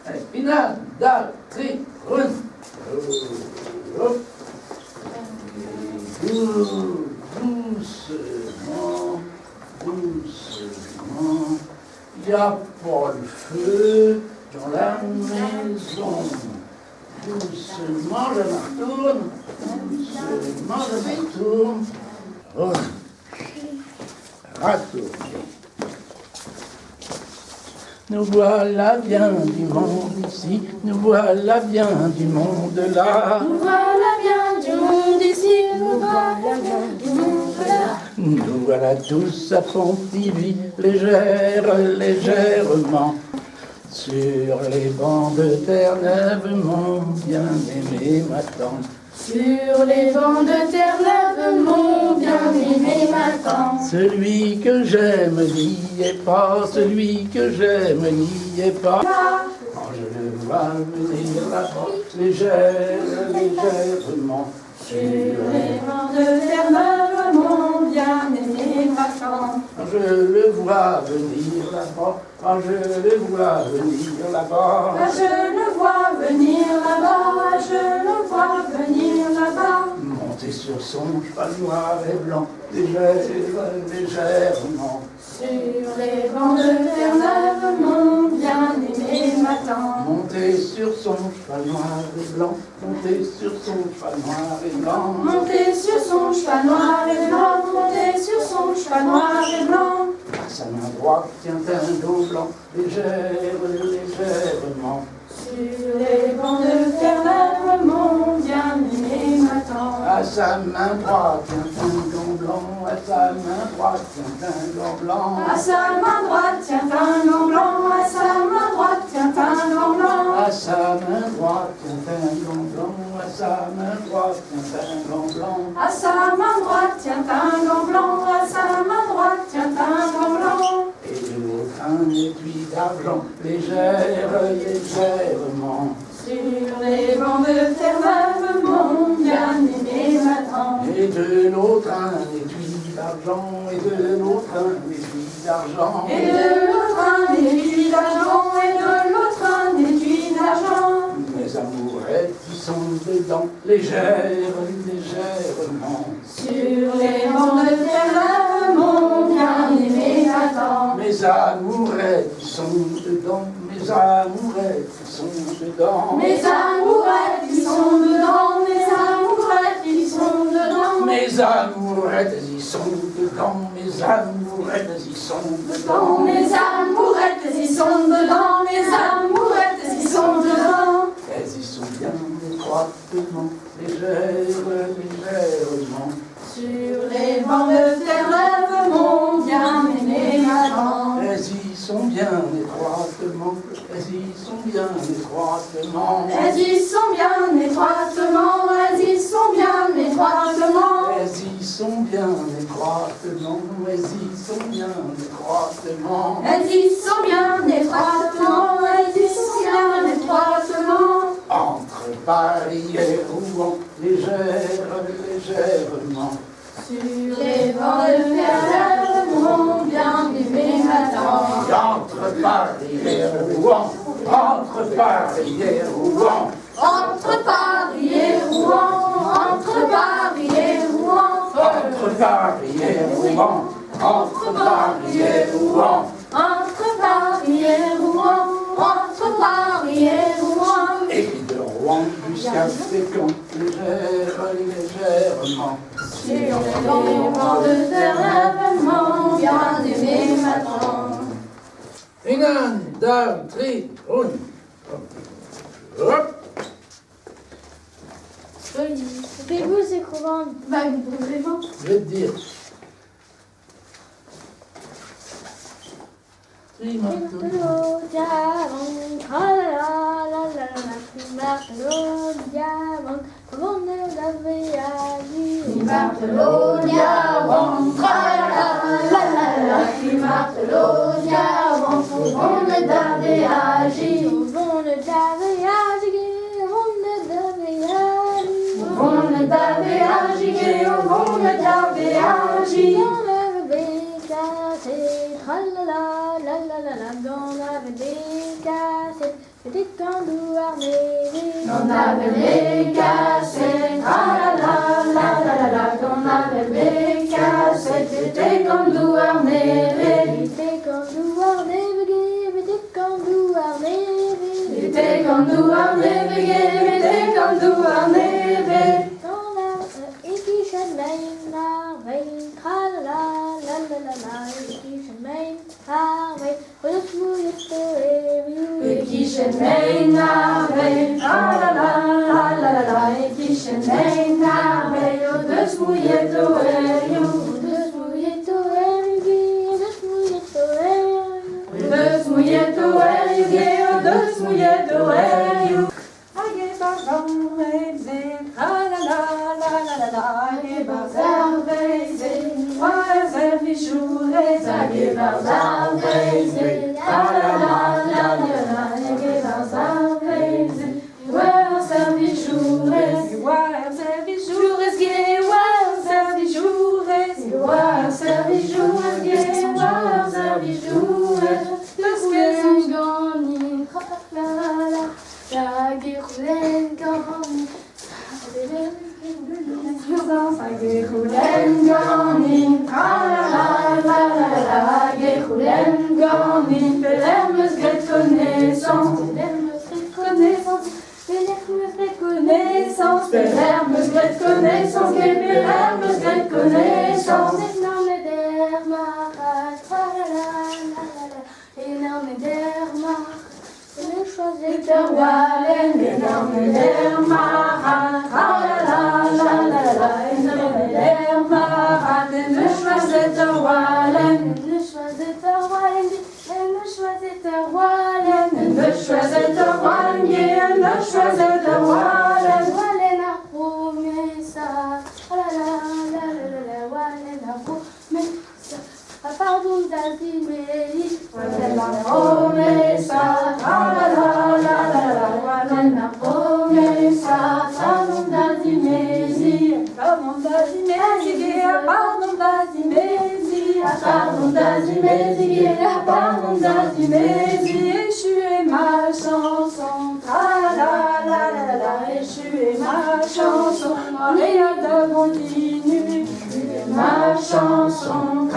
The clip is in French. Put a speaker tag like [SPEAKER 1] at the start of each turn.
[SPEAKER 1] Allez, une, deux, trois, une. Hop. Doucement, doucement. Il n'y a pas le feu dans la maison. Doucement, je me retourne. Doucement, je me retourne. Retourne. Nous voilà bien du monde ici, nous voilà bien du monde là.
[SPEAKER 2] Nous voilà bien du monde ici, nous voilà bien du monde là.
[SPEAKER 1] Nous voilà tous à Pontivy, légèrement, sur les bancs de Terre-Neuve, mon bien-aimé m'attend.
[SPEAKER 2] Sur les bancs de Terre-Neuve, mon bien-aimé m'attend.
[SPEAKER 1] Celui que j'aime n'y est pas, celui que j'aime n'y est pas. Oh, je le vois venir là-bas, légèrement.
[SPEAKER 2] Sur les bancs de Terre-Neuve, mon bien-aimé m'attend.
[SPEAKER 1] Je le vois venir là-bas, oh, je le vois venir là-bas.
[SPEAKER 2] Je le vois venir là-bas, je le vois venir là-bas.
[SPEAKER 1] Monter sur son cheval noir et blanc, légèrement.
[SPEAKER 2] Sur les bancs de Terre-Neuve, mon bien-aimé m'attend.
[SPEAKER 1] Monter sur son cheval noir et blanc, monter sur son cheval noir et blanc.
[SPEAKER 2] Monter sur son cheval noir et blanc, monter sur son cheval noir et blanc.
[SPEAKER 1] À sa main droite tient un dos blanc, légèrement.
[SPEAKER 2] Sur les bancs de Terre-Neuve, mon bien-aimé m'attend.
[SPEAKER 1] À sa main droite tient un gant blanc, à sa main droite tient un gant blanc.
[SPEAKER 2] À sa main droite tient un gant blanc, à sa main droite tient un gant blanc.
[SPEAKER 1] À sa main droite tient un gant blanc, à sa main droite tient un gant blanc.
[SPEAKER 2] À sa main droite tient un gant blanc, à sa main droite tient un gant blanc.
[SPEAKER 1] Et de l'autre un étui d'argent, légèrement.
[SPEAKER 2] Sur les bancs de Terre-Neuve, mon bien-aimé m'attend.
[SPEAKER 1] Et de l'autre un étui d'argent, et de l'autre un étui d'argent.
[SPEAKER 2] Et de l'autre un étui d'argent, et de l'autre un étui d'argent.
[SPEAKER 1] Mes amourettes qui sont dedans, légèrement.
[SPEAKER 2] Sur les bancs de Terre-Neuve, mon bien-aimé m'attend.
[SPEAKER 1] Mes amourettes qui sont dedans, mes amourettes qui sont dedans.
[SPEAKER 2] Mes amourettes qui sont dedans, mes amourettes qui sont dedans.
[SPEAKER 1] Mes amourettes y sont dedans, mes amourettes y sont dedans.
[SPEAKER 2] Mes amourettes y sont dedans, mes amourettes y sont dedans.
[SPEAKER 1] Elles y sont bien étroitement, légèrement.
[SPEAKER 2] Sur les bancs de Terre-Neuve, mon bien-aimé m'attend.
[SPEAKER 1] Elles y sont bien étroitement, elles y sont bien étroitement.
[SPEAKER 2] Elles y sont bien étroitement, elles y sont bien étroitement.
[SPEAKER 1] Elles y sont bien étroitement, elles y sont bien étroitement.
[SPEAKER 2] Elles y sont bien étroitement, elles y sont bien étroitement.
[SPEAKER 1] Entre Paris et Rouen, légèrement.
[SPEAKER 2] Sur les bancs de Terre-Neuve, mon bien-aimé m'attend.
[SPEAKER 1] Entre Paris et Rouen, entre Paris et Rouen.
[SPEAKER 2] Entre Paris et Rouen, entre Paris et Rouen.
[SPEAKER 1] Entre Paris et Rouen, entre Paris et Rouen.
[SPEAKER 2] Entre Paris et Rouen, entre Paris et Rouen.
[SPEAKER 1] Et de Rouen jusqu'à Fécamp, légèrement.
[SPEAKER 2] Sur les bancs de Terre-Neuve, mon bien-aimé m'attend.
[SPEAKER 1] Une, deux, trois, une. Hop.
[SPEAKER 3] Fais-vous c'est comment?
[SPEAKER 2] Bah, vous pouvez voir.
[SPEAKER 1] Je vais te dire.
[SPEAKER 3] Martelot, diamant, ah la la la la la, martelot, diamant, comment on l'avait agi?
[SPEAKER 2] Martelot, diamant, tra-la-la, la-la-la. Martelot, diamant, on est d'avait agi.
[SPEAKER 3] On est d'avait agi, on est d'avait agi.
[SPEAKER 2] On est d'avait agi, on est d'avait agi.
[SPEAKER 3] Dans la bécasse, tra-la-la, la la la la, dans la bécasse, C'était quand Douarneret.
[SPEAKER 2] On avait les cassettes, ah la la la la la la, on avait les cassettes, c'était comme Douarneret.
[SPEAKER 3] C'était quand Douarneret, c'était quand Douarneret.
[SPEAKER 2] C'était comme Douarneret, c'était comme Douarneret.
[SPEAKER 3] Dans la ik kies het mijn naar ween, tralala, la la la la, ik kies het mijn haar ween, wat is moeilijk te hebben.
[SPEAKER 2] Ik kies het mijn naar ween, ah la la la la la la, ik kies het mijn naar ween, dus moet je het doen,
[SPEAKER 3] Dus moet je te hebben, dus moet je te hebben.
[SPEAKER 2] dus moet je het doen, dus moet je het doen. Ma chanson,